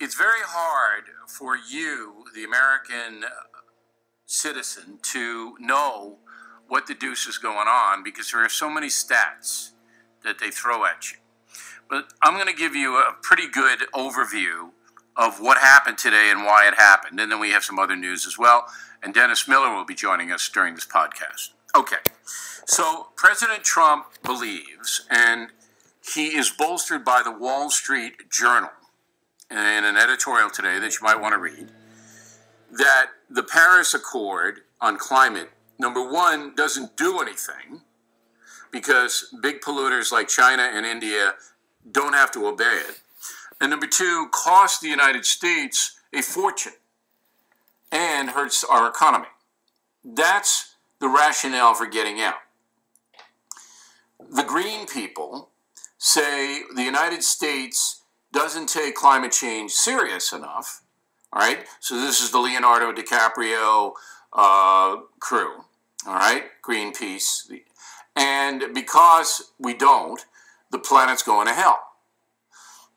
it's very hard for you, the American citizen, to know what the deuce is going on because there are so many stats that they throw at you. But I'm going to give you a pretty good overview of what happened today and why it happened. And then we have some other news as well. And Dennis Miller will be joining us during this podcast. Okay, so President Trump believes, and he is bolstered by the Wall Street Journal in an editorial today that you might want to read, that the Paris Accord on climate, number one, doesn't do anything because big polluters like China and India don't have to obey it. And number two, costs the United States a fortune and hurts our economy. That's the rationale for getting out. The green people say the United States doesn't take climate change serious enough, all right? So this is the Leonardo DiCaprio crew, all right? Greenpeace. And because we don't, the planet's going to hell.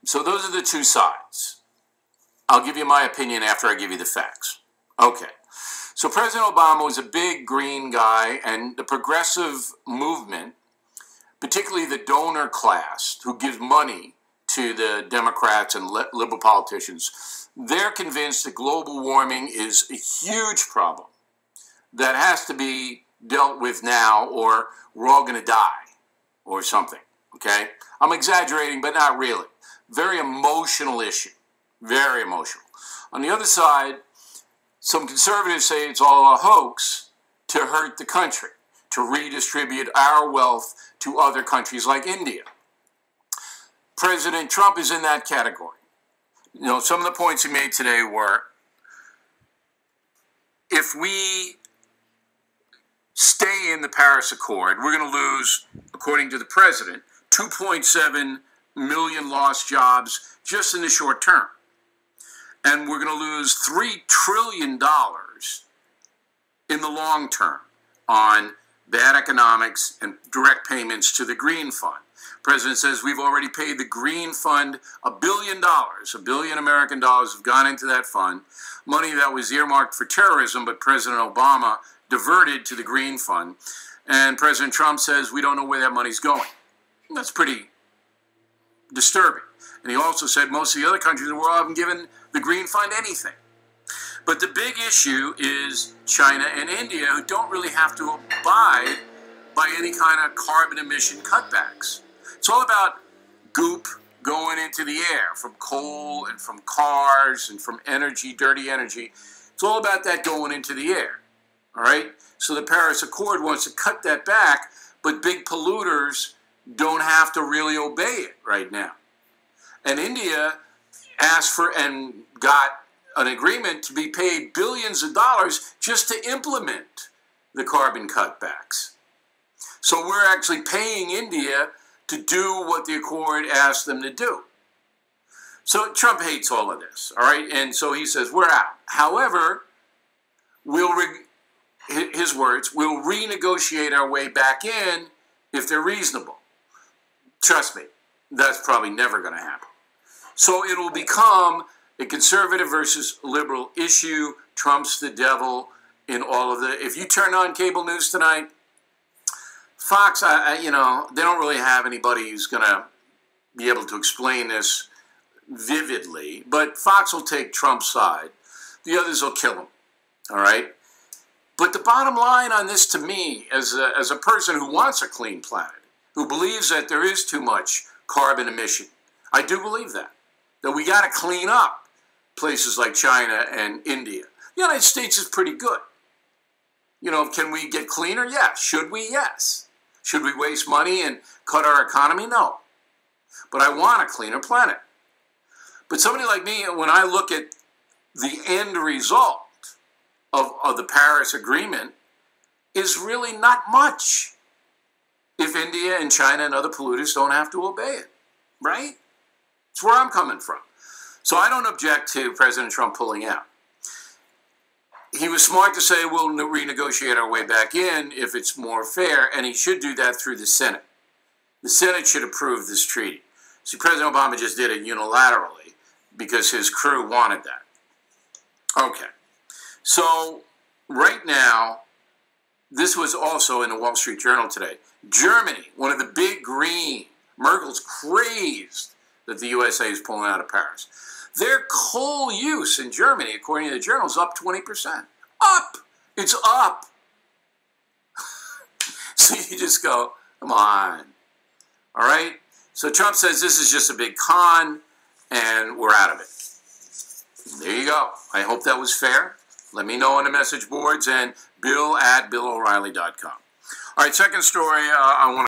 So those are the two sides. I'll give you my opinion after I give you the facts. Okay. So President Obama was a big green guy, and the progressive movement, particularly the donor class who gives money to the Democrats and liberal politicians, they're convinced that global warming is a huge problem that has to be dealt with now or we're all going to die or something, okay? I'm exaggerating, but not really. Very emotional issue, very emotional. On the other side, some conservatives say it's all a hoax to hurt the country, to redistribute our wealth to other countries like India. President Trump is in that category. You know, some of the points he made today were, if we stay in the Paris Accord, we're going to lose, according to the president, 2.7 million lost jobs just in the short term. And we're going to lose $3 trillion in the long term on bad economics and direct payments to the Green Fund. The president says we've already paid the Green Fund $1 billion. $1 billion American dollars have gone into that fund. Money that was earmarked for terrorism, but President Obama diverted to the Green Fund. And President Trump says we don't know where that money's going. That's pretty disturbing. And he also said most of the other countries in the world haven't given the Green Fund anything. But the big issue is China and India, who don't really have to abide by any kind of carbon emission cutbacks. It's all about goop going into the air from coal and from cars and from energy, dirty energy. It's all about that going into the air, all right? So the Paris Accord wants to cut that back, but big polluters don't have to really obey it right now. And India asked for and got an agreement to be paid billions of dollars just to implement the carbon cutbacks. So we're actually paying India to do what the Accord asked them to do. So Trump hates all of this, all right? And so he says, we're out. However, his words, we'll renegotiate our way back in if they're reasonable. Trust me, that's probably never going to happen. So it will become a conservative versus liberal issue. Trump's the devil in all of the... If you turn on cable news tonight, Fox, you know, they don't really have anybody who's going to be able to explain this vividly. But Fox will take Trump's side. The others will kill him, all right? But the bottom line on this to me, as a person who wants a clean planet, who believes that there is too much carbon emission, I do believe that we got to clean up places like China and India. The United States is pretty good. You know, can we get cleaner? Yeah. Should we? Yes. Should we waste money and cut our economy? No. But I want a cleaner planet. But somebody like me, when I look at the end result of the Paris Agreement, is really not much if India and China and other polluters don't have to obey it, right? It's where I'm coming from. So I don't object to President Trump pulling out. He was smart to say we'll renegotiate our way back in if it's more fair, and he should do that through the Senate. The Senate should approve this treaty. See, President Obama just did it unilaterally, because his crew wanted that. Okay. So right now, this was also in the Wall Street Journal today. Germany, one of the big green, Merkel's crazed that the USA is pulling out of Paris. Their coal use in Germany, according to the journal, is up 20%. Up! It's up! So you just go, come on. All right? So Trump says this is just a big con, and we're out of it. There you go. I hope that was fair. Let me know on the message boards and bill@BillO'Reilly.com. All right, second story I want to